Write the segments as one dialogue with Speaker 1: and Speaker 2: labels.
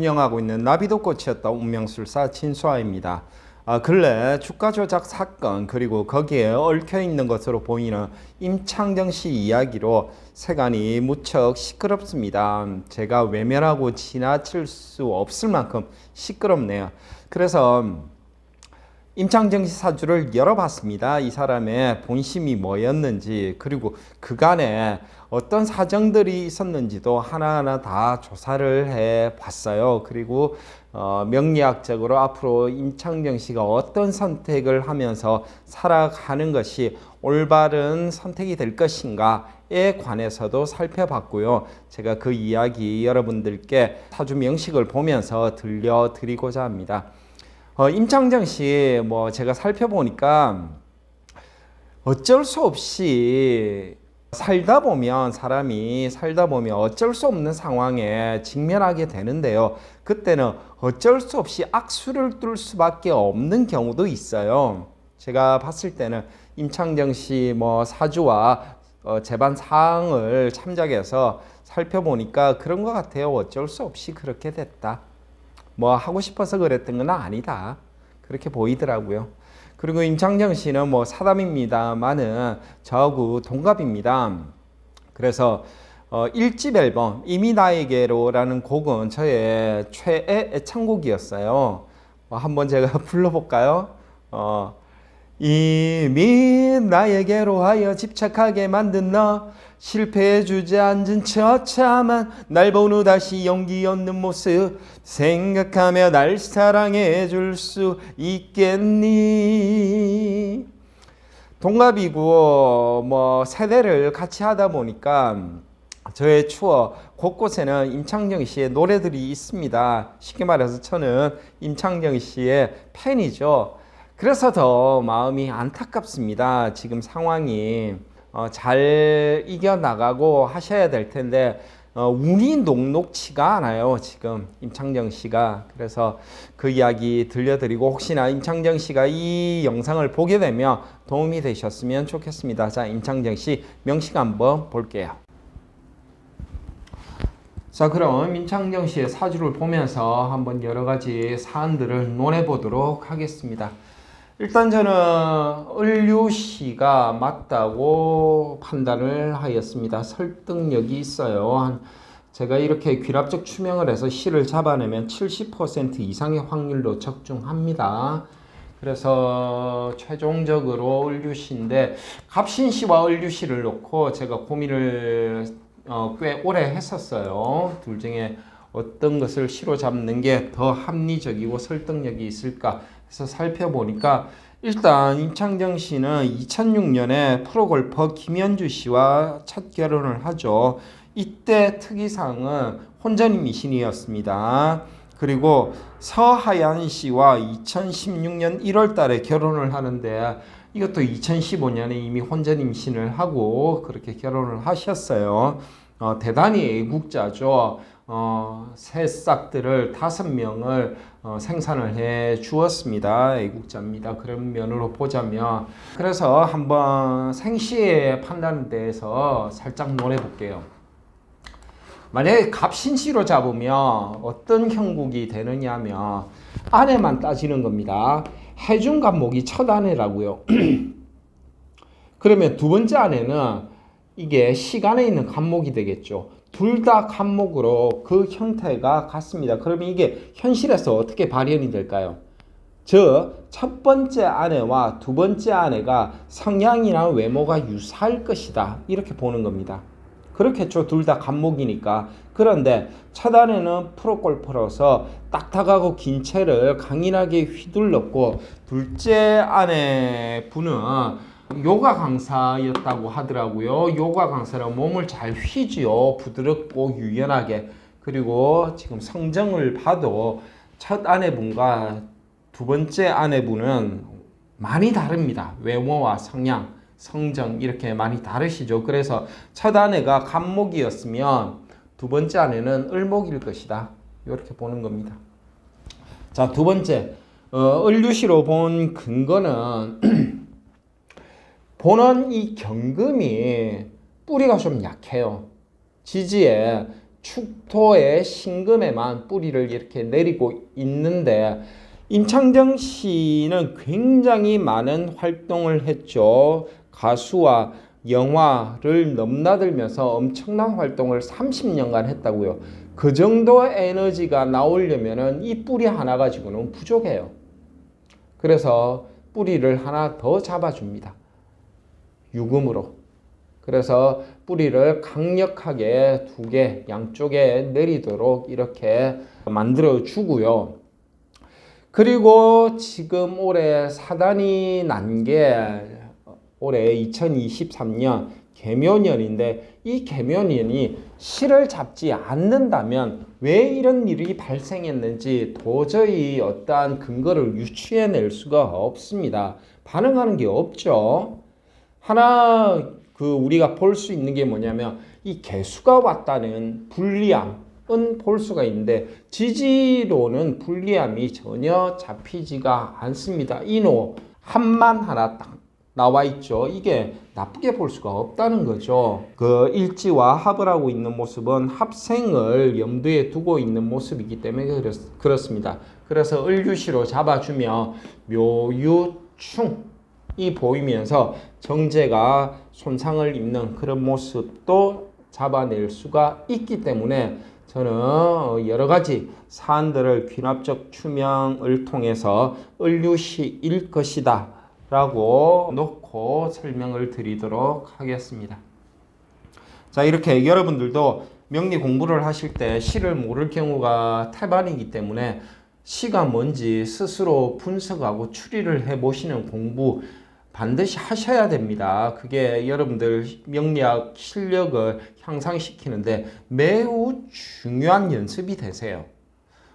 Speaker 1: 운영하고 있는 나비도 꽃이었다 운명술사 진수아입니다. 근래 주가 조작 사건 그리고 거기에 얽혀 있는 것으로 보이는 임창정 씨 이야기로 세간이 무척 시끄럽습니다. 제가 외면하고 지나칠 수 없을 만큼 시끄럽네요. 그래서 임창정 씨 사주를 열어봤습니다. 이 사람의 본심이 뭐였는지 그리고 그간에 어떤 사정들이 있었는지도 하나하나 다 조사를 해봤어요. 그리고 명리학적으로 앞으로 임창정 씨가 어떤 선택을 하면서 살아가는 것이 올바른 선택이 될 것인가에 관해서도 살펴봤고요. 제가 그 이야기 여러분들께 사주 명식을 보면서 들려드리고자 합니다. 임창정 씨 제가 살펴보니까 어쩔 수 없이 사람이 살다 보면 어쩔 수 없는 상황에 직면하게 되는데요. 그때는 어쩔 수 없이 악수를 뚫을 수밖에 없는 경우도 있어요. 제가 봤을 때는 임창정 씨 사주와 재반 사항을 참작해서 살펴보니까 그런 것 같아요. 어쩔 수 없이 그렇게 됐다. 하고 싶어서 그랬던 건 아니다. 그렇게 보이더라고요. 그리고 임창정 씨는 사담입니다만은 저하고 동갑입니다. 그래서 1집 앨범 이미 나에게로라는 곡은 저의 최애 애창곡이었어요. 한번 제가 불러볼까요? 이미 나에게로 하여 집착하게 만든 너 실패에 주저앉은 처참한 날 본 후 다시 용기 얻는 모습 생각하며 날 사랑해 줄 수 있겠니. 동갑이고 세대를 같이 하다 보니까 저의 추억 곳곳에는 임창정 씨의 노래들이 있습니다. 쉽게 말해서 저는 임창정 씨의 팬이죠. 그래서 더 마음이 안타깝습니다. 지금 상황이 잘 이겨나가고 하셔야 될 텐데 운이 녹록치가 않아요. 지금 임창정 씨가. 그래서 그 이야기 들려드리고 혹시나 임창정 씨가 이 영상을 보게 되면 도움이 되셨으면 좋겠습니다. 자, 임창정 씨 명식 한번 볼게요. 자, 그럼 임창정 씨의 사주를 보면서 한번 여러 가지 사안들을 논해 보도록 하겠습니다. 일단 저는 을류씨가 맞다고 판단을 하였습니다. 설득력이 있어요. 제가 이렇게 귀랍적 추명을 해서 시를 잡아내면 70% 이상의 확률로 적중합니다. 그래서 최종적으로 을류씨인데 갑신씨와 을류씨를 놓고 제가 고민을 꽤 오래 했었어요. 둘 중에 어떤 것을 시로 잡는 게 더 합리적이고 설득력이 있을까 해서 살펴보니까 일단 임창정 씨는 2006년에 프로골퍼 김현주 씨와 첫 결혼을 하죠. 이때 특이사항은 혼전 임신이었습니다. 그리고 서하얀 씨와 2016년 1월 달에 결혼을 하는데 이것도 2015년에 이미 혼전 임신을 하고 그렇게 결혼을 하셨어요. 대단히 애국자죠. 새싹들을 5명을 생산을 해 주었습니다. 애국자입니다. 그런 면으로 보자면 그래서 한번 생시의 판단에 대해서 살짝 논해 볼게요. 만약에 갑신시로 잡으면 어떤 형국이 되느냐 하면 아내만 따지는 겁니다. 해준 간목이 첫 아내라고요. 그러면 두 번째 아내는 이게 시간에 있는 간목이 되겠죠. 둘 다 간목으로 그 형태가 같습니다. 그러면 이게 현실에서 어떻게 발현이 될까요? 즉, 첫 번째 아내와 두 번째 아내가 성향이나 외모가 유사할 것이다. 이렇게 보는 겁니다. 그렇겠죠. 둘 다 간목이니까. 그런데 첫 아내는 프로골퍼로서 딱딱하고 긴 채를 강인하게 휘둘렀고 둘째 아내 분은 요가 강사였다고 하더라고요. 요가 강사는 몸을 잘 휘지요. 부드럽고 유연하게. 그리고 지금 성정을 봐도 첫 아내분과 두 번째 아내분은 많이 다릅니다. 외모와 성향, 성정 이렇게 많이 다르시죠. 그래서 첫 아내가 간목이었으면 두 번째 아내는 을목일 것이다. 이렇게 보는 겁니다. 자, 두 번째 을류시로 본 근거는 보는 이 경금이 뿌리가 좀 약해요. 지지에 축토의 신금에만 뿌리를 이렇게 내리고 있는데 임창정 씨는 굉장히 많은 활동을 했죠. 가수와 영화를 넘나들면서 엄청난 활동을 30년간 했다고요. 그 정도 에너지가 나오려면 이 뿌리 하나 가지고는 부족해요. 그래서 뿌리를 하나 더 잡아줍니다. 유금으로. 그래서 뿌리를 강력하게 두 개 양쪽에 내리도록 이렇게 만들어 주고요. 그리고 지금 올해 사단이 난 게 올해 2023년 개묘년인데 이 개묘년이 실을 잡지 않는다면 왜 이런 일이 발생했는지 도저히 어떠한 근거를 유추해낼 수가 없습니다. 반응하는 게 없죠. 하나 우리가 볼 수 있는 게 뭐냐면 이 개수가 왔다는 불리함은 볼 수가 있는데 지지로는 불리함이 전혀 잡히지가 않습니다. 인호 한만 하나 딱 나와 있죠. 이게 나쁘게 볼 수가 없다는 거죠. 그 일지와 합을 하고 있는 모습은 합생을 염두에 두고 있는 모습이기 때문에 그렇습니다. 그래서 을유시로 잡아주며 묘유충이 보이면서 정제가 손상을 입는 그런 모습도 잡아낼 수가 있기 때문에 저는 여러 가지 사안들을 귀납적 추명을 통해서 을유시일 것이다 라고 놓고 설명을 드리도록 하겠습니다. 자, 이렇게 여러분들도 명리 공부를 하실 때 시를 모를 경우가 태반이기 때문에 시가 뭔지 스스로 분석하고 추리를 해보시는 공부 반드시 하셔야 됩니다. 그게 여러분들 명리학 실력을 향상시키는데 매우 중요한 연습이 되세요.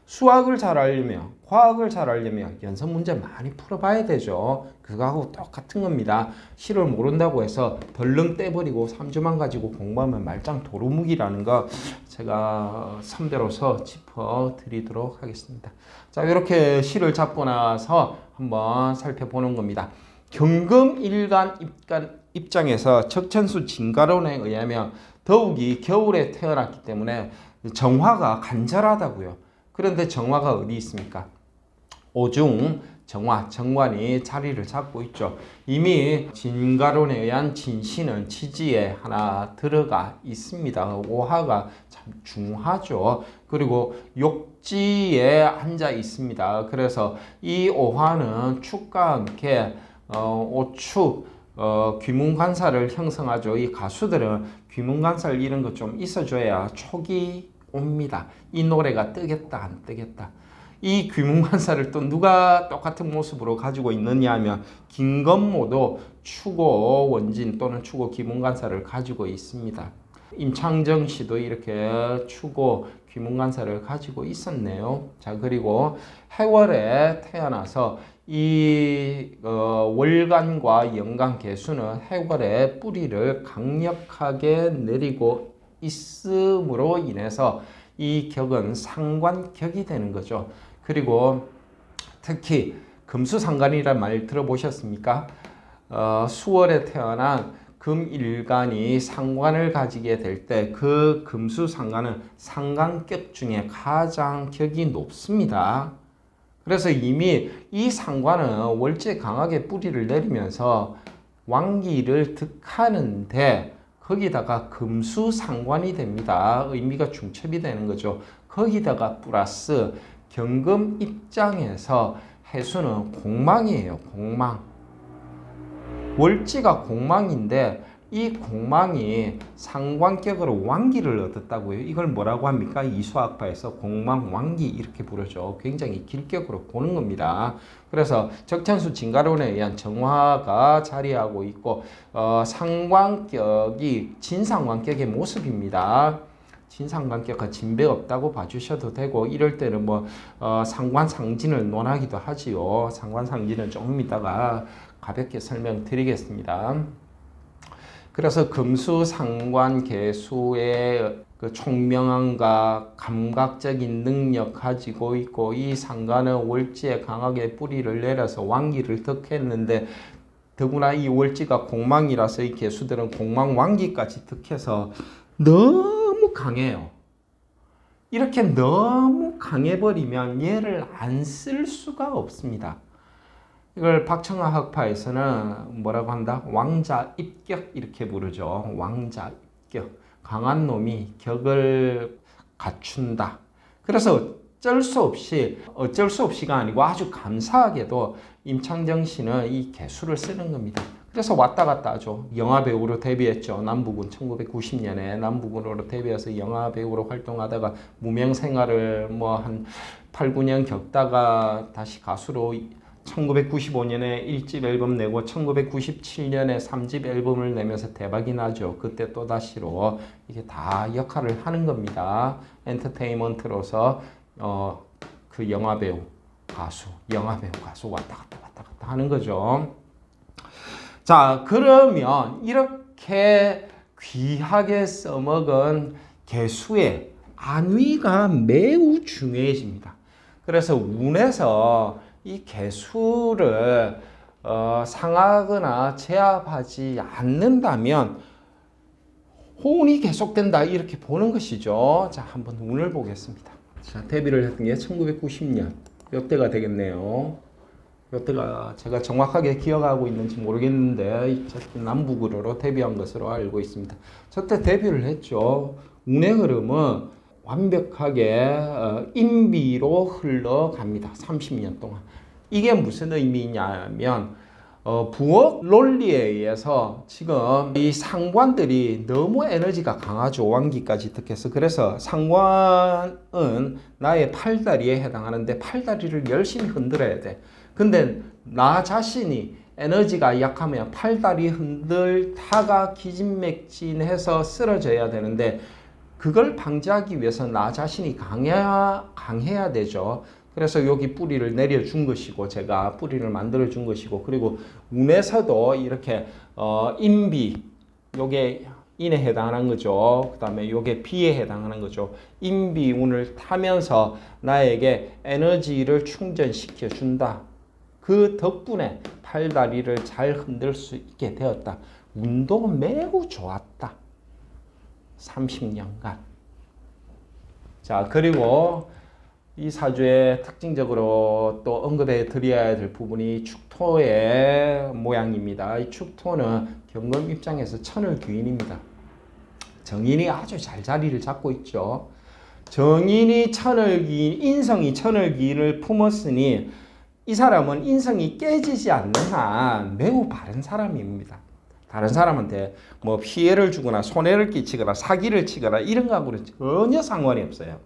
Speaker 1: 수학을 잘 알려면, 과학을 잘 알려면 연습 문제 많이 풀어봐야 되죠. 그거하고 똑같은 겁니다. 시를 모른다고 해서 덜렁 떼버리고 3주만 가지고 공부하면 말짱 도루묵이라는 거 제가 선배로서 짚어드리도록 하겠습니다. 자, 이렇게 시를 잡고 나서 한번 살펴보는 겁니다. 경금일간 입장에서 적천수 진가론에 의하면 더욱이 겨울에 태어났기 때문에 정화가 간절하다고요. 그런데 정화가 어디 있습니까? 오중 정화, 정관이 자리를 잡고 있죠. 이미 진가론에 의한 진시는 지지에 하나 들어가 있습니다. 오화가 참 중하죠. 그리고 욕지에 앉아 있습니다. 그래서 이 오화는 축과 함께 오축 귀문관사를 형성하죠. 이 가수들은 귀문관사를 이런 거 좀 있어줘야 촉이 옵니다. 이 노래가 뜨겠다 안 뜨겠다. 이 귀문관사를 또 누가 똑같은 모습으로 가지고 있느냐 하면 김건모도 추고 원진 또는 추고 귀문관사를 가지고 있습니다. 임창정 씨도 이렇게 추고 귀문관사를 가지고 있었네요. 자, 그리고 해월에 태어나서 이 월간과 연간 개수는 해월에 뿌리를 강력하게 내리고 있음으로 인해서 이 격은 상관격이 되는 거죠. 그리고 특히 금수상관이라는 말 들어보셨습니까? 수월에 태어난 금일간이 상관을 가지게 될 때 그 금수상관은 상관격 중에 가장 격이 높습니다. 그래서 이미 이 상관은 월지에 강하게 뿌리를 내리면서 왕기를 득하는데 거기다가 금수상관이 됩니다. 의미가 중첩이 되는 거죠. 거기다가 플러스 경금 입장에서 해수는 공망이에요. 공망. 월지가 공망인데 이 공망이 상관격으로 왕기를 얻었다고요. 이걸 뭐라고 합니까? 이수학파에서 공망 왕기 이렇게 부르죠. 굉장히 길격으로 보는 겁니다. 그래서 적천수 진가론에 의한 정화가 자리하고 있고 상관격이 진상관격의 모습입니다. 진상관격과 진배 없다고 봐주셔도 되고 이럴 때는 상관상진을 논하기도 하지요. 상관상진은 조금 이따가 가볍게 설명드리겠습니다. 그래서 금수상관 개수의 그 총명함과 감각적인 능력 가지고 있고 이 상관은 월지에 강하게 뿌리를 내려서 왕기를 득했는데 더구나 이 월지가 공망이라서 이 개수들은 공망 왕기까지 득해서 너무 강해요. 이렇게 너무 강해버리면 얘를 안 쓸 수가 없습니다. 이걸 박청아 학파에서는 뭐라고 한다? 왕자 입격 이렇게 부르죠. 왕자 입격. 강한 놈이 격을 갖춘다. 그래서 어쩔 수 없이가 아니고 아주 감사하게도 임창정 씨는 이 개수를 쓰는 겁니다. 그래서 왔다 갔다 하죠. 영화배우로 데뷔했죠. 남북은 1990년에 남북으로 데뷔해서 영화배우로 활동하다가 무명 생활을 뭐 한 8, 9년 겪다가 다시 가수로 1995년에 1집 앨범 내고 1997년에 3집 앨범을 내면서 대박이 나죠. 그때 또다시로 이게 다 역할을 하는 겁니다. 엔터테인먼트로서 그 영화배우 가수 왔다 갔다 하는 거죠. 자, 그러면 이렇게 귀하게 써먹은 개수의 안위가 매우 중요해집니다. 그래서 운에서 이 개수를 상하거나 제압하지 않는다면 호운이 계속된다 이렇게 보는 것이죠. 자, 한번 운을 보겠습니다. 자, 데뷔를 했던 게 1990년 이때가 되겠네요. 이때가 제가 정확하게 기억하고 있는지 모르겠는데 남북으로 데뷔한 것으로 알고 있습니다. 저때 데뷔를 했죠. 운의 흐름은 완벽하게 인비로 흘러갑니다. 30년 동안. 이게 무슨 의미냐면 부엌 논리에 의해서 지금 이 상관들이 너무 에너지가 강하죠. 왕기까지 득해서. 그래서 상관은 나의 팔다리에 해당하는데 팔다리를 열심히 흔들어야 돼. 근데 나 자신이 에너지가 약하면 팔다리 흔들다가 기진맥진해서 쓰러져야 되는데 그걸 방지하기 위해서 나 자신이 강해야 되죠. 그래서 여기 뿌리를 내려준 것이고 제가 뿌리를 만들어준 것이고 그리고 운에서도 이렇게 인비 요게 인에 해당하는 거죠. 그 다음에 요게 비에 해당하는 거죠. 인비 운을 타면서 나에게 에너지를 충전시켜 준다. 그 덕분에 팔다리를 잘 흔들 수 있게 되었다. 운도 매우 좋았다. 30년간. 자, 그리고 이 사주에 특징적으로 또 언급해 드려야 될 부분이 축토의 모양입니다. 이 축토는 경금 입장에서 천을귀인입니다. 정인이 아주 잘 자리를 잡고 있죠. 정인이 천을귀인, 인성이 천을귀인을 품었으니 이 사람은 인성이 깨지지 않는 한 매우 바른 사람입니다. 다른 사람한테 뭐 피해를 주거나 손해를 끼치거나 사기를 치거나 이런 거하고는 전혀 상관이 없어요.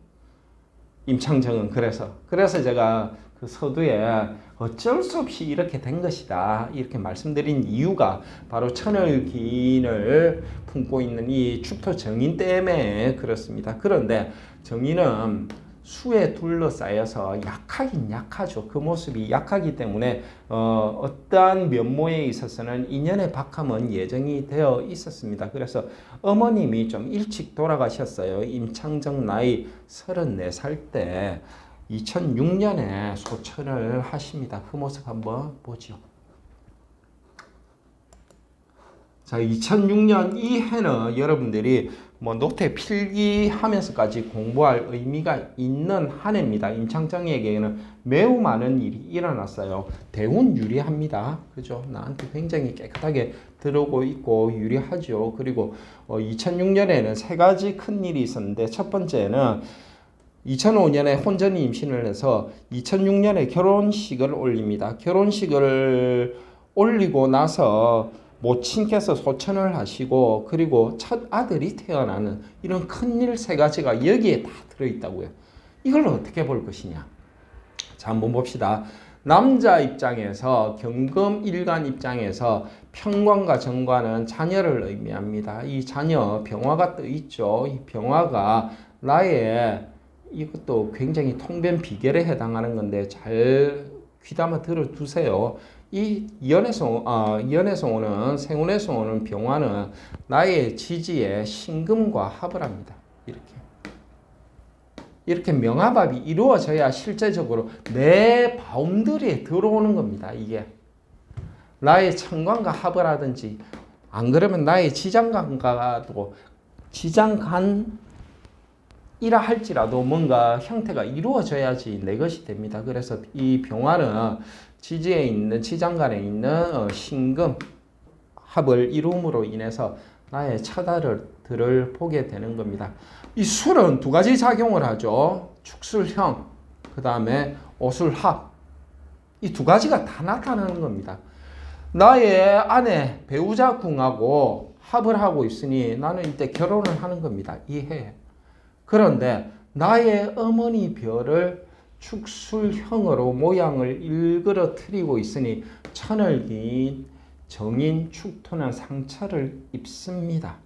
Speaker 1: 임창정은 그래서 제가 그 서두에 어쩔 수 없이 이렇게 된 것이다 이렇게 말씀드린 이유가 바로 천을기인을 품고 있는 이 축토 정인 때문에 그렇습니다. 그런데 정인은 수에 둘러싸여서 약하긴 약하죠. 그 모습이 약하기 때문에 어떠한 면모에 있어서는 인연의 박함은 예정이 되어 있었습니다. 그래서 어머님이 좀 일찍 돌아가셨어요. 임창정 나이 34살 때 2006년에 소천을 하십니다. 그 모습 한번 보죠. 자, 2006년 이 해는 여러분들이 뭐 노태 필기하면서까지 공부할 의미가 있는 한 해입니다. 임창정에게는 매우 많은 일이 일어났어요. 대운 유리합니다. 그죠? 나한테 굉장히 깨끗하게 들어오고 있고 유리하죠. 그리고 2006년에는 세 가지 큰 일이 있었는데 첫 번째는 2005년에 혼전 임신을 해서 2006년에 결혼식을 올립니다. 결혼식을 올리고 나서 모친께서 소천을 하시고 그리고 첫 아들이 태어나는 이런 큰일 세 가지가 여기에 다 들어있다고요. 이걸 어떻게 볼 것이냐. 자, 한번 봅시다. 남자 입장에서 경금 일간 입장에서 평관과 정관은 자녀를 의미합니다. 이 자녀 병화가 떠 있죠. 이 병화가 나의 이것도 굉장히 통변 비결에 해당하는 건데 잘 귀담아 들어두세요. 이 연에서 오는 생운에서 오는 병화는 나의 지지에 신금과 합을 합니다. 이렇게 명합합이 이루어져야 실제적으로 내 바운더리에 들어오는 겁니다. 이게 나의 천간과 합을 하든지 안 그러면 나의 지장간과도 지장간 이라 할지라도 뭔가 형태가 이루어져야지 내 것이 됩니다. 그래서 이 병화는 지지에 있는 지장간에 있는 신금 합을 이룸으로 인해서 나의 처자들을 보게 되는 겁니다. 이 술은 두 가지 작용을 하죠. 축술형, 그 다음에 오술합. 이 두 가지가 다 나타나는 겁니다. 나의 아내, 배우자 궁하고 합을 하고 있으니 나는 이때 결혼을 하는 겁니다. 이해. 그런데 나의 어머니 별을 축술형으로 모양을 일그러뜨리고 있으니 천을기인 정인 축토는 상처를 입습니다.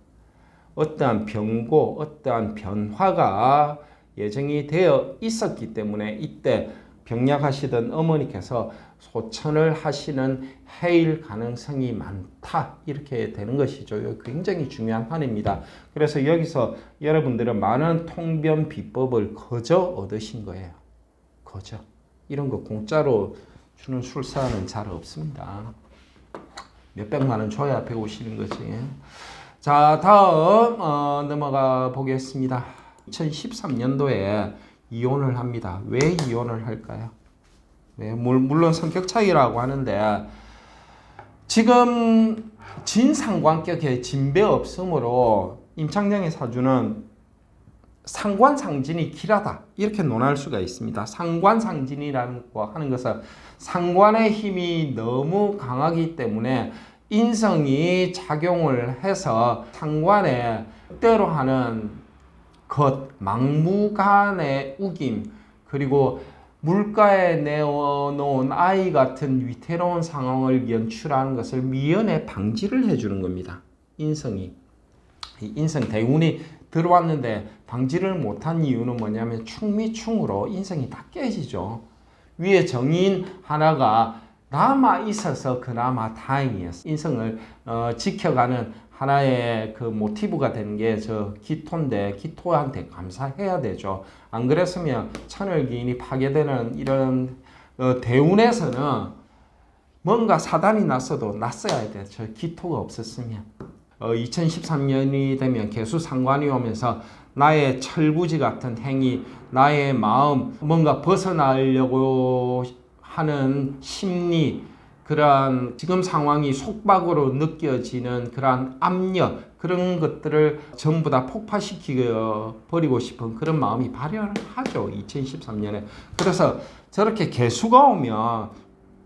Speaker 1: 어떠한 병고, 어떠한 변화가 예정이 되어 있었기 때문에 이때 병약하시던 어머니께서 소천을 하시는 해일 가능성이 많다. 이렇게 되는 것이죠. 굉장히 중요한 한입니다. 그래서 여기서 여러분들은 많은 통변 비법을 거저 얻으신 거예요. 거저. 이런 거 공짜로 주는 술사는 잘 없습니다. 몇백만 원 줘야 배우시는 거지. 자, 다음 넘어가 보겠습니다. 2013년도에 이혼을 합니다. 왜 이혼을 할까요? 네, 물론 성격 차이라고 하는데 지금 진상관격의 진배 없음으로 임창정의 사주는 상관상진이 길하다 이렇게 논할 수가 있습니다. 상관상진이라고 하는 것은 상관의 힘이 너무 강하기 때문에 인성이 작용을 해서 상관의 뜻대로 하는 것, 막무가내 우김, 그리고 물가에 내어놓은 아이 같은 위태로운 상황을 연출하는 것을 미연에 방지를 해주는 겁니다. 인성이. 인성 대운이 들어왔는데 방지를 못한 이유는 뭐냐면 충미충으로 인성이 다 깨지죠. 위에 정인 하나가 남아 있어서 그나마 다행이었어요. 인성을 지켜가는 하나의 그 모티브가 되는 게 저 기토인데 기토한테 감사해야 되죠. 안 그랬으면 천을기인이 파괴되는 이런 대운에서는 뭔가 사단이 났어도 났어야 돼. 저 기토가 없었으면. 2013년이 되면 개수상관이 오면서 나의 철부지 같은 행위, 나의 마음, 뭔가 벗어나려고 하는 심리, 그러한 지금 상황이 속박으로 느껴지는 그러한 압력, 그런 것들을 전부 다 폭파시켜 버리고 싶은 그런 마음이 발현하죠. 2013년에. 그래서 저렇게 개수가 오면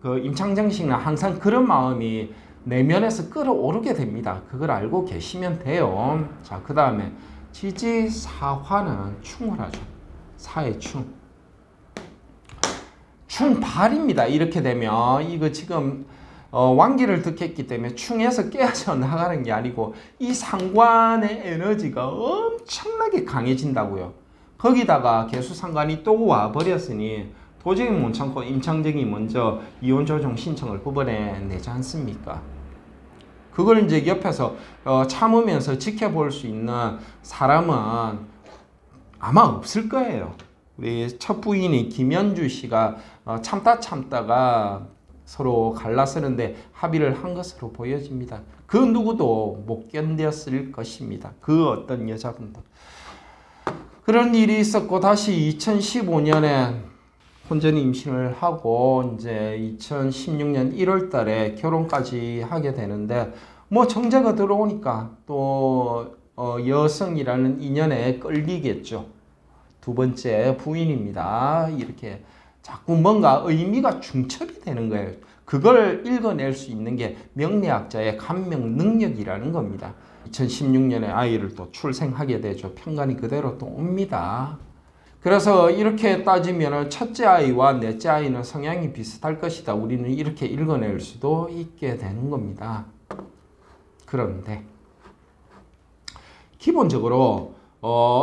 Speaker 1: 그 임창정씨는 항상 그런 마음이 내면에서 끌어오르게 됩니다. 그걸 알고 계시면 돼요. 자, 그 다음에 지지사화는 충을 하죠. 사의 충. 충발입니다. 이렇게 되면 이거 지금 완기를 득했기 때문에 충에서 깨져 나가는 게 아니고 이 상관의 에너지가 엄청나게 강해진다고요. 거기다가 개수상관이 또 와버렸으니 도저히 못 참고 임창정이 먼저 이혼 조정 신청을 법원에 내지 않습니까? 그걸 이제 옆에서 참으면서 지켜볼 수 있는 사람은 아마 없을 거예요. 우리 첫 부인이 김연주 씨가 참다가 서로 갈라서는데 합의를 한 것으로 보여집니다. 그 누구도 못 견뎠을 것입니다. 그 어떤 여자분도. 그런 일이 있었고 다시 2015년에 혼전이 임신을 하고 이제 2016년 1월 달에 결혼까지 하게 되는데 뭐 정제가 들어오니까 또 여성이라는 인연에 끌리겠죠. 두 번째 부인입니다. 이렇게 자꾸 뭔가 의미가 중첩이 되는 거예요. 그걸 읽어낼 수 있는 게 명리학자의 감명 능력이라는 겁니다. 2016년에 아이를 또 출생하게 되죠. 편간이 그대로 또 옵니다. 그래서 이렇게 따지면 첫째 아이와 넷째 아이는 성향이 비슷할 것이다. 우리는 이렇게 읽어낼 수도 있게 되는 겁니다. 그런데 기본적으로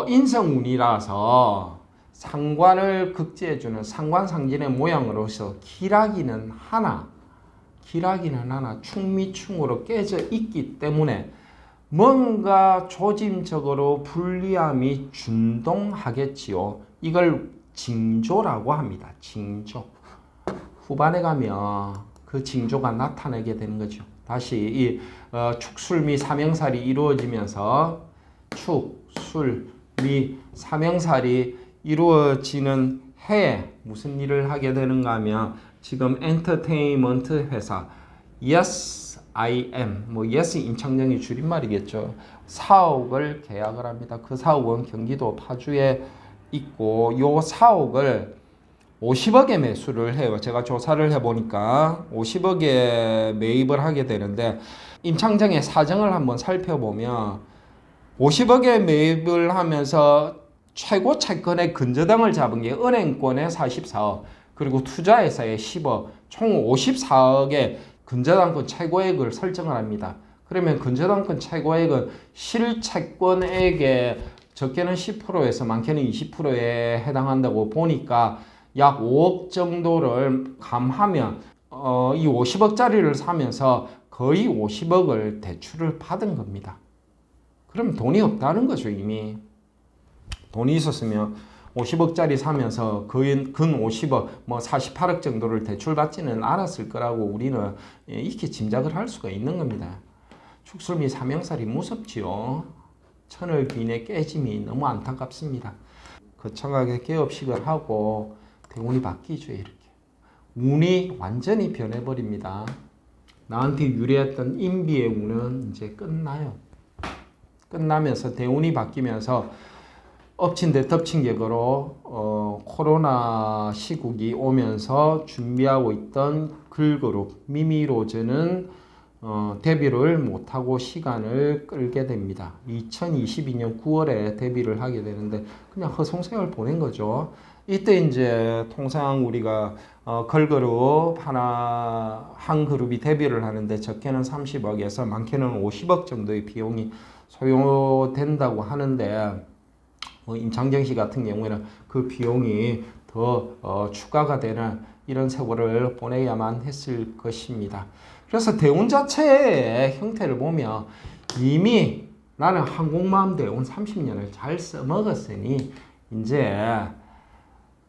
Speaker 1: 인성운이라서 상관을 극지해주는 상관상진의 모양으로서 기라기는 하나 충미충으로 깨져 있기 때문에 뭔가 조짐적으로 불리함이 준동하겠지요. 이걸 징조라고 합니다. 징조. 후반에 가면 그 징조가 나타나게 되는 거죠. 다시 이 축술미 삼형살이 이루어지면서 축, 술, 미 사명살이 이루어지는 해에 무슨 일을 하게 되는가 하면 지금 엔터테인먼트 회사 Yes I am Yes 임창정이 줄임말이겠죠. 사옥을 계약을 합니다. 그 사옥은 경기도 파주에 있고 요 사옥을 50억에 매수를 해요. 제가 조사를 해보니까 50억에 매입을 하게 되는데 임창정의 사정을 한번 살펴보면 50억에 매입을 하면서 최고 채권의 근저당을 잡은 게 은행권의 44억 그리고 투자회사의 10억 총 54억의 근저당권 최고액을 설정을 합니다. 그러면 근저당권 최고액은 실채권액의 적게는 10%에서 많게는 20%에 해당한다고 보니까 약 5억 정도를 감하면 이 50억짜리를 사면서 거의 50억을 대출을 받은 겁니다. 그럼 돈이 없다는 거죠. 이미 돈이 있었으면 50억짜리 사면서 근 50억 뭐 48억 정도를 대출받지는 않았을 거라고 우리는 이렇게 짐작을 할 수가 있는 겁니다. 축술 및 사명살이 무섭지요. 천을 귀인의 깨짐이 너무 안타깝습니다. 거창하게 개업식을 하고 대운이 바뀌죠. 이렇게 운이 완전히 변해버립니다. 나한테 유리했던 인비의 운은 이제 끝나요. 끝나면서 대운이 바뀌면서 엎친 데 덮친 격으로 코로나 시국이 오면서 준비하고 있던 걸그룹 미미로즈는 데뷔를 못하고 시간을 끌게 됩니다. 2022년 9월에 데뷔를 하게 되는데 그냥 허송세월 보낸 거죠. 이때 이제 통상 우리가 걸그룹 한 그룹이 데뷔를 하는데 적게는 30억에서 많게는 50억 정도의 비용이 소요된다고 하는데 임창정 씨 같은 경우에는 그 비용이 더 추가가 되는 이런 세월을 보내야만 했을 것입니다. 그래서 대운 자체의 형태를 보면 이미 나는 한국마음 대운 30년을 잘 써먹었으니 이제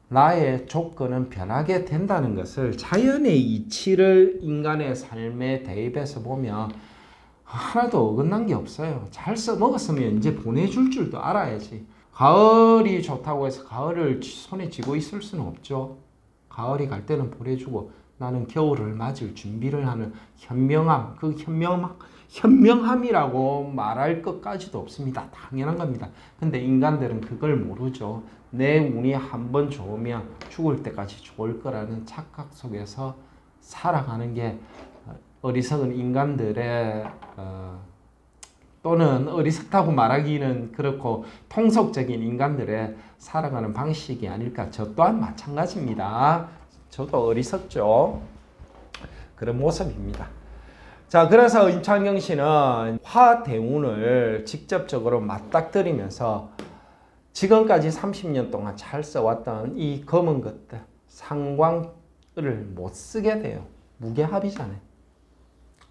Speaker 1: 나의 조건은 변하게 된다는 것을 자연의 이치를 인간의 삶에 대입해서 보면 하나도 어긋난 게 없어요. 잘 써먹었으면 이제 보내줄 줄도 알아야지. 가을이 좋다고 해서 가을을 손에 쥐고 있을 수는 없죠. 가을이 갈 때는 보내주고 나는 겨울을 맞을 준비를 하는 현명함, 그 현명함이라고 말할 것까지도 없습니다. 당연한 겁니다. 근데 인간들은 그걸 모르죠. 내 운이 한번 좋으면 죽을 때까지 좋을 거라는 착각 속에서 살아가는 게 어리석은 인간들의 또는 어리석다고 말하기는 그렇고 통속적인 인간들의 살아가는 방식이 아닐까. 저 또한 마찬가지입니다. 저도 어리석죠. 그런 모습입니다. 자, 그래서 임창정 씨는 화대운을 직접적으로 맞닥뜨리면서 지금까지 30년 동안 잘 써왔던 이 검은 것들, 상광을 못 쓰게 돼요. 무게합이잖아요.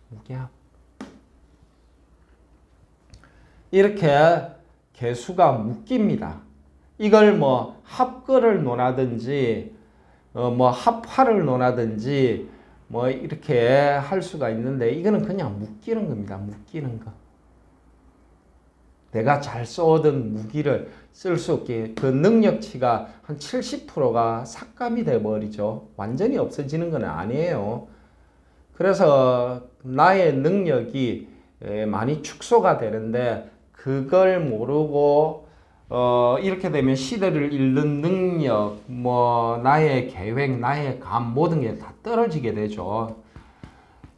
Speaker 1: 무게합. 이렇게 개수가 묶입니다. 이걸 뭐 합거를 논하든지 뭐 합화를 논하든지 뭐 이렇게 할 수가 있는데 이거는 그냥 묶이는 겁니다. 묶이는 거. 내가 잘 써오던 무기를 쓸 수 없게 그 능력치가 한 70%가 삭감이 돼버리죠. 완전히 없어지는 건 아니에요. 그래서 나의 능력이 많이 축소가 되는데 그걸 모르고 이렇게 되면 시대를 읽는 능력, 뭐 나의 계획, 나의 감 모든 게 다 떨어지게 되죠.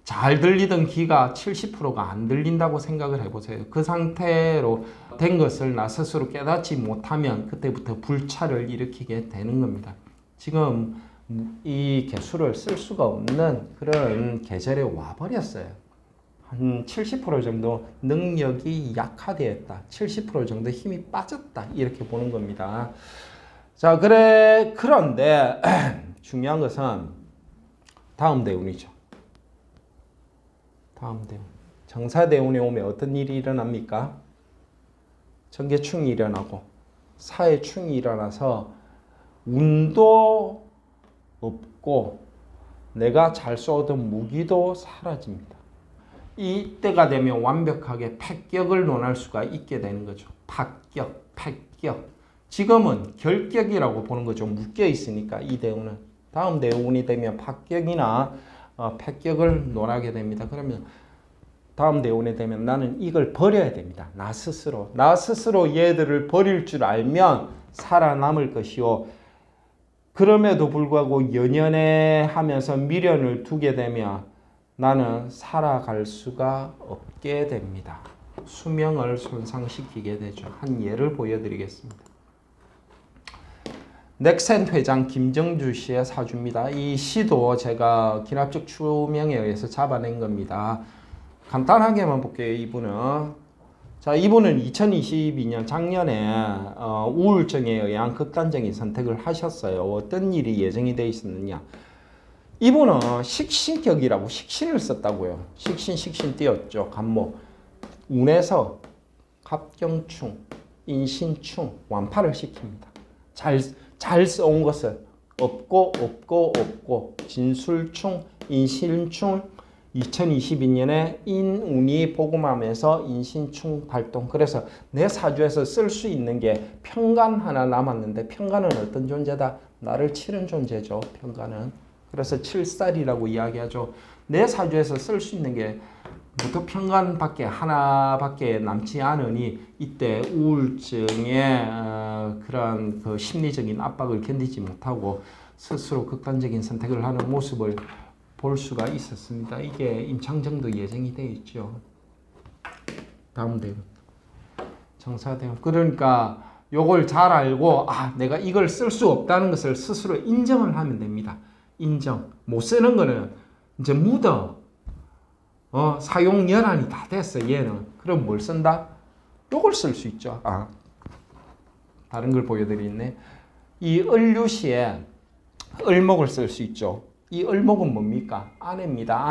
Speaker 1: 잘 들리던 귀가 70%가 안 들린다고 생각을 해보세요. 그 상태로 된 것을 나 스스로 깨닫지 못하면 그때부터 불찰을 일으키게 되는 겁니다. 지금 이 개수를 쓸 수가 없는 그런 계절에 와버렸어요. 한 70% 정도 능력이 약화되었다. 70% 정도 힘이 빠졌다. 이렇게 보는 겁니다. 자, 그런데 중요한 것은 다음 대운이죠. 다음 대운. 정사대운에 오면 어떤 일이 일어납니까? 정계충이 일어나고 사회충이 일어나서 운도 없고 내가 잘 쏘던 무기도 사라집니다. 이때가 되면 완벽하게 패격을 논할 수가 있게 되는 거죠. 파격, 패격. 합격. 지금은 결격이라고 보는 거죠. 묶여 있으니까 이 대우는. 다음 대우군이 되면 합격이나 패격을 논하게 됩니다. 그러면 다음 대운에 되면 나는 이걸 버려야 됩니다. 나 스스로 얘들을 버릴 줄 알면 살아남을 것이요. 그럼에도 불구하고 연연해 하면서 미련을 두게 되면 나는 살아갈 수가 없게 됩니다. 수명을 손상시키게 되죠. 한 예를 보여드리겠습니다. 넥센 회장 김정주 씨의 사주입니다. 이 시도 제가 기납적 추명에 의해서 잡아낸 겁니다. 간단하게만 볼게요. 이분은 2022년 작년에 우울증에 의한 극단적인 선택을 하셨어요. 어떤 일이 예정이 되어 있었느냐. 이분은 식신격이라고 식신을 썼다고요. 식신 띄었죠. 간목. 운에서 갑경충, 인신충, 완파를 시킵니다. 잘 써온 것을 없고 진술충, 인신충 2022년에 인운이 복음하면서 인신충 발동. 그래서 내 사주에서 쓸 수 있는 게 편간 하나 남았는데 편간은 어떤 존재다? 나를 치는 존재죠. 편간은. 그래서 칠살이라고 이야기하죠. 내 사주에서 쓸 수 있는 게 무토 편간밖에 하나밖에 남지 않으니 이때 우울증의 그런 그 심리적인 압박을 견디지 못하고 스스로 극단적인 선택을 하는 모습을 볼 수가 있었습니다. 이게 임창정도 예정이 되어 있죠. 다음 대운 정사대운. 그러니까 요걸 잘 알고 내가 이걸 쓸 수 없다는 것을 스스로 인정을 하면 됩니다. 인정. 못 쓰는 거는 이제 묻어. 사용 연한이 다 됐어 얘는. 그럼 뭘 쓴다? 요걸 쓸 수 있죠. 다른 걸 보여드리네. 이 을류시에 을목을 쓸 수 있죠. 이 을목은 뭡니까? 아내입니다.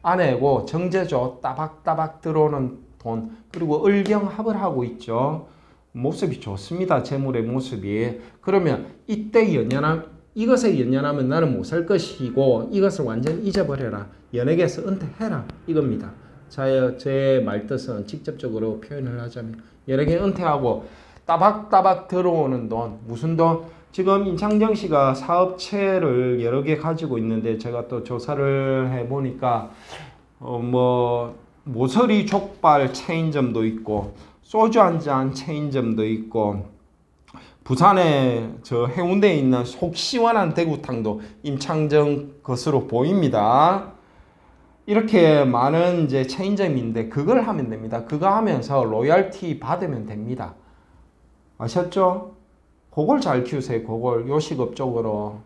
Speaker 1: 아내고 정제죠. 따박따박 들어오는 돈. 그리고 을경합을 하고 있죠. 모습이 좋습니다. 재물의 모습이. 그러면 이때 이것에 연연하면 나는 못 살 것이고 이것을 완전히 잊어버려라. 연예계에서 은퇴해라. 이겁니다. 제 말뜻은 직접적으로 표현을 하자면 연예계 은퇴하고 따박따박 들어오는 돈. 무슨 돈? 지금 임창정 씨가 사업체를 여러 개 가지고 있는데 제가 또 조사를 해보니까 모서리 족발 체인점도 있고 소주 한잔 체인점도 있고 부산에 저 해운대에 있는 속 시원한 대구탕도 임창정 것으로 보입니다. 이렇게 많은 이제 체인점인데 그걸 하면 됩니다. 그거 하면서 로열티 받으면 됩니다. 아셨죠? 그걸 잘 키우세요. 그걸 요식업 쪽으로.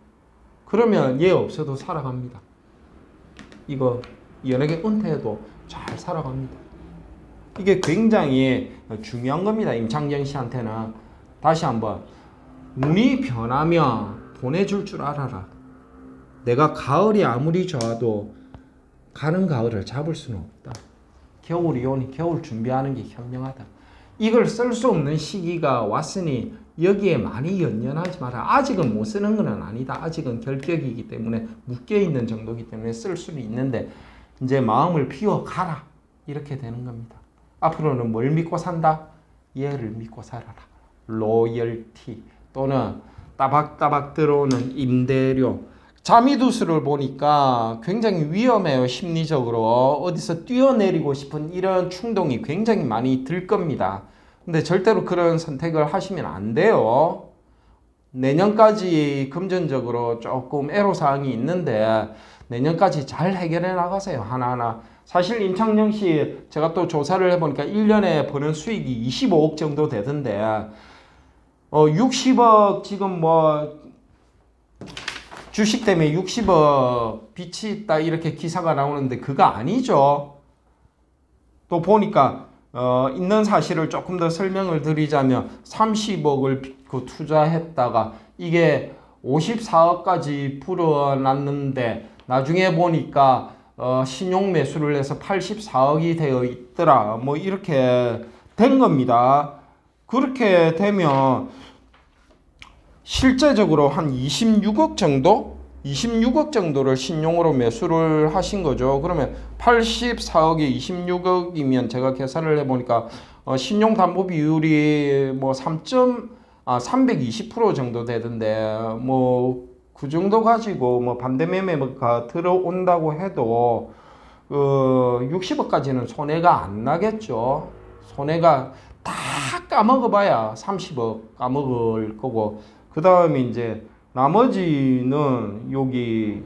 Speaker 1: 그러면 얘 없어도 살아갑니다. 이거 연예계 은퇴해도 잘 살아갑니다. 이게 굉장히 중요한 겁니다. 임창정 씨한테는. 다시 한번 운이 변하면 보내줄 줄 알아라. 내가 가을이 아무리 좋아도 가는 가을을 잡을 수는 없다. 겨울이 오니 겨울 준비하는 게 현명하다. 이걸 쓸 수 없는 시기가 왔으니 여기에 많이 연연하지 마라. 아직은 못 쓰는 건 아니다. 아직은 결격이기 때문에 묶여있는 정도이기 때문에 쓸 수는 있는데 이제 마음을 비워가라. 이렇게 되는 겁니다. 앞으로는 뭘 믿고 산다? 얘를 믿고 살아라. 로열티 또는 따박따박 들어오는 임대료. 자미두수를 보니까 굉장히 위험해요. 심리적으로 어디서 뛰어내리고 싶은 이런 충동이 굉장히 많이 들 겁니다. 근데 절대로 그런 선택을 하시면 안 돼요. 내년까지 금전적으로 조금 애로사항이 있는데 내년까지 잘 해결해 나가세요. 하나하나. 사실 임창정 씨 제가 또 조사를 해보니까 1년에 버는 수익이 25억 정도 되던데 60억 지금 주식 때문에 60억 빚이 있다 이렇게 기사가 나오는데 그거 아니죠. 또 보니까 있는 사실을 조금 더 설명을 드리자면 30억을 투자했다가 이게 54억까지 불어났는데 나중에 보니까 신용 매수를 해서 84억이 되어 있더라. 이렇게 된 겁니다. 그렇게 되면 실제적으로 한 26억 정도를 신용으로 매수를 하신 거죠. 그러면 84억에 26억이면 제가 계산을 해보니까 신용담보 비율이 뭐 320% 정도 되던데 뭐 그 정도 가지고 뭐 반대매매가 들어온다고 해도 60억까지는 손해가 안 나겠죠. 손해가 다 까먹어봐야 30억 까먹을 거고, 그 다음에 이제 나머지는 여기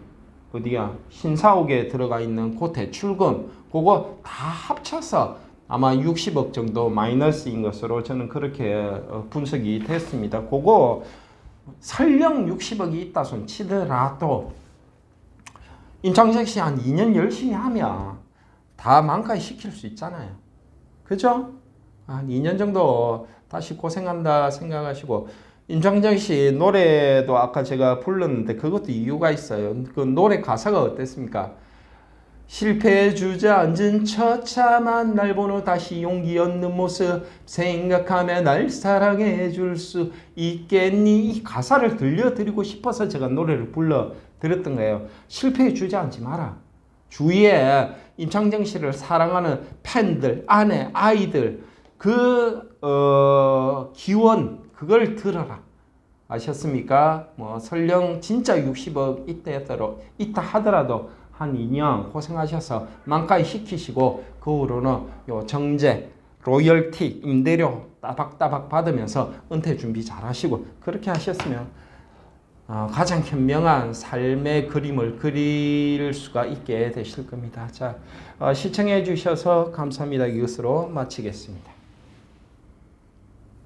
Speaker 1: 어디야 신사옥에 들어가 있는 그 대출금 그거 다 합쳐서 아마 60억 정도 마이너스인 것으로 저는 그렇게 분석이 됐습니다. 그거 설령 60억이 있다 손 치더라도 임창정 씨 한 2년 열심히 하면 다 만카에 시킬 수 있잖아요. 그죠? 한 2년 정도 다시 고생한다 생각하시고, 임창정 씨 노래도 아까 제가 불렀는데 그것도 이유가 있어요. 그 노래 가사가 어땠습니까? 실패 주저앉은 처참한 날 보노 다시 용기 얻는 모습 생각하며 날 사랑해 줄 수 있겠니? 이 가사를 들려드리고 싶어서 제가 노래를 불러드렸던 거예요. 실패에 주저앉지 마라. 주위에 임창정 씨를 사랑하는 팬들, 아내, 아이들 기원 그걸 들어라. 아셨습니까? 뭐 설령 진짜 60억 있다 하더라도 한 2년 고생하셔서 만카에 시키시고 그 후로는 요 정제, 로열티, 임대료 따박따박 받으면서 은퇴 준비 잘 하시고 그렇게 하셨으면 가장 현명한 삶의 그림을 그릴 수가 있게 되실 겁니다. 자, 시청해 주셔서 감사합니다. 이것으로 마치겠습니다.